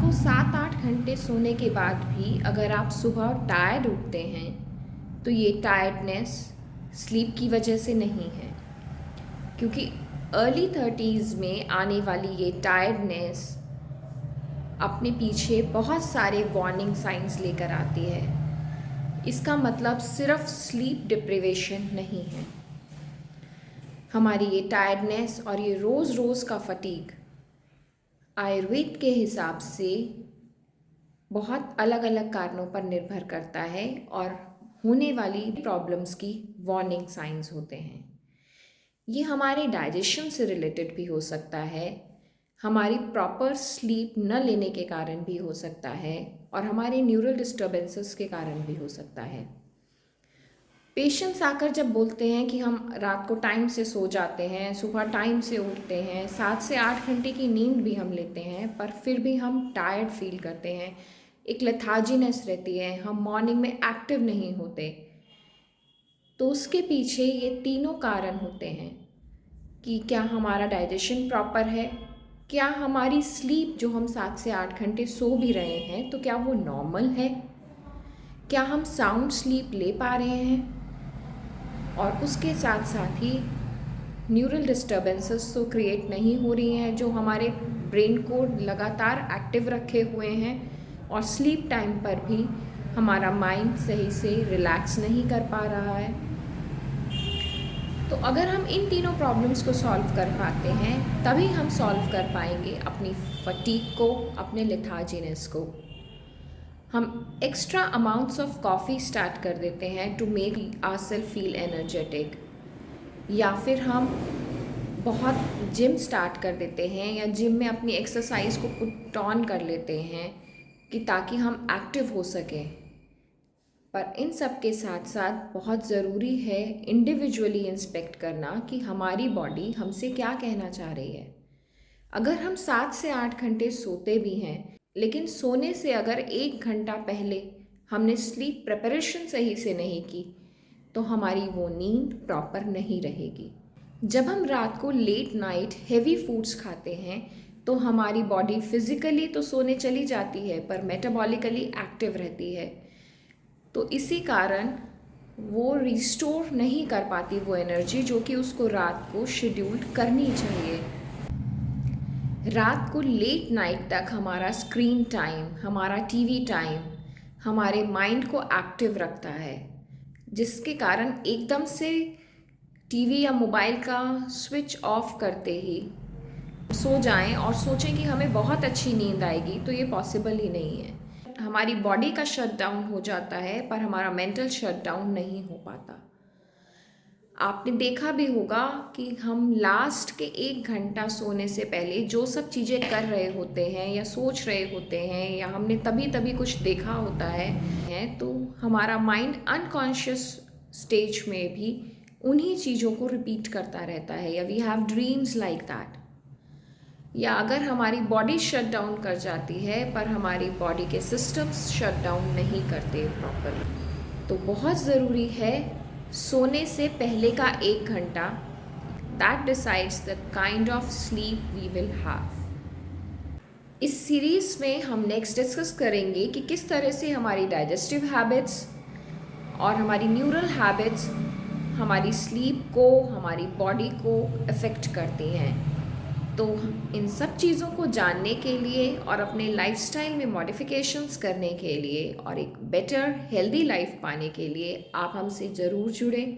को 7-8 घंटे सोने के बाद भी अगर आप सुबह टायर्ड उठते हैं तो ये टायर्डनेस स्लीप की वजह से नहीं है, क्योंकि अर्ली 30s में आने वाली ये टायर्डनेस अपने पीछे बहुत सारे वार्निंग साइंस लेकर आती है। इसका मतलब सिर्फ स्लीप डिप्रिवेशन नहीं है। हमारी ये टायर्डनेस और ये रोज़ रोज़ का फटीग आयुर्वेद के हिसाब से बहुत अलग अलग कारणों पर निर्भर करता है और होने वाली प्रॉब्लम्स की वार्निंग साइंस होते हैं। ये हमारे डाइजेशन से रिलेटेड भी हो सकता है, हमारी प्रॉपर स्लीप न लेने के कारण भी हो सकता है और हमारे न्यूरल डिस्टर्बेंसेस के कारण भी हो सकता है। पेशेंट्स आकर जब बोलते हैं कि हम रात को टाइम से सो जाते हैं, सुबह टाइम से उठते हैं, 7 से 8 घंटे की नींद भी हम लेते हैं, पर फिर भी हम टायर्ड फील करते हैं, एक लेथार्जीनेस रहती है, हम मॉर्निंग में एक्टिव नहीं होते, तो उसके पीछे ये तीनों कारण होते हैं कि क्या हमारा डाइजेशन प्रॉपर है, क्या हमारी स्लीप जो हम 7 से 8 घंटे सो भी रहे हैं तो क्या वो नॉर्मल है, क्या हम साउंड स्लीप ले पा रहे हैं, और उसके साथ साथ ही न्यूरल डिस्टर्बेंसेस तो क्रिएट नहीं हो रही हैं जो हमारे ब्रेन को लगातार एक्टिव रखे हुए हैं, और स्लीप टाइम पर भी हमारा माइंड सही से रिलैक्स नहीं कर पा रहा है। तो अगर हम इन तीनों प्रॉब्लम्स को सॉल्व कर पाते हैं तभी हम सॉल्व कर पाएंगे अपनी फटीग को, अपने लेथार्जीनेस को। हम extra amounts of coffee start कर देते हैं to make ourselves feel energetic, या फिर हम बहुत जिम स्टार्ट कर देते हैं या जिम में अपनी एक्सरसाइज को पुट ऑन कर लेते हैं कि ताकि हम एक्टिव हो सकें। पर इन सब के साथ साथ बहुत ज़रूरी है इंडिविजुअली इंस्पेक्ट करना कि हमारी बॉडी हमसे क्या कहना चाह रही है। अगर हम 7 से 8 घंटे सोते भी हैं, लेकिन सोने से अगर 1 घंटा पहले हमने स्लीप प्रिपरेशन सही से नहीं की तो हमारी वो नींद प्रॉपर नहीं रहेगी। जब हम रात को लेट नाइट हेवी फूड्स खाते हैं तो हमारी बॉडी फिज़िकली तो सोने चली जाती है पर मेटाबॉलिकली एक्टिव रहती है, तो इसी कारण वो रिस्टोर नहीं कर पाती वो एनर्जी जो कि उसको रात को शेड्यूल्ड करनी चाहिए। रात को लेट नाइट तक हमारा स्क्रीन टाइम, हमारा टीवी टाइम हमारे माइंड को एक्टिव रखता है, जिसके कारण एकदम से टीवी या मोबाइल का स्विच ऑफ करते ही सो जाएं और सोचें कि हमें बहुत अच्छी नींद आएगी, तो ये पॉसिबल ही नहीं है। हमारी बॉडी का शटडाउन हो जाता है पर हमारा मेंटल शटडाउन नहीं हो पाता। आपने देखा भी होगा कि हम लास्ट के 1 घंटा सोने से पहले जो सब चीज़ें कर रहे होते हैं या सोच रहे होते हैं या हमने तभी कुछ देखा होता है तो हमारा माइंड अनकॉन्शियस स्टेज में भी उन्हीं चीज़ों को रिपीट करता रहता है, या we have dreams like that. या अगर हमारी बॉडी शट डाउन कर जाती है पर हमारी बॉडी के सिस्टम्स शट डाउन नहीं करते प्रॉपरली, तो बहुत ज़रूरी है सोने से पहले का 1 घंटा, that decides the kind of sleep we will have. इस सीरीज़ में हम नेक्स्ट डिस्कस करेंगे कि किस तरह से हमारी डाइजेस्टिव हैबिट्स और हमारी न्यूरल हैबिट्स हमारी स्लीप को, हमारी बॉडी को अफेक्ट करती हैं। तो इन सब चीज़ों को जानने के लिए और अपने लाइफस्टाइल में मॉडिफिकेशंस करने के लिए और एक बेटर हेल्दी लाइफ पाने के लिए आप हमसे ज़रूर जुड़ें।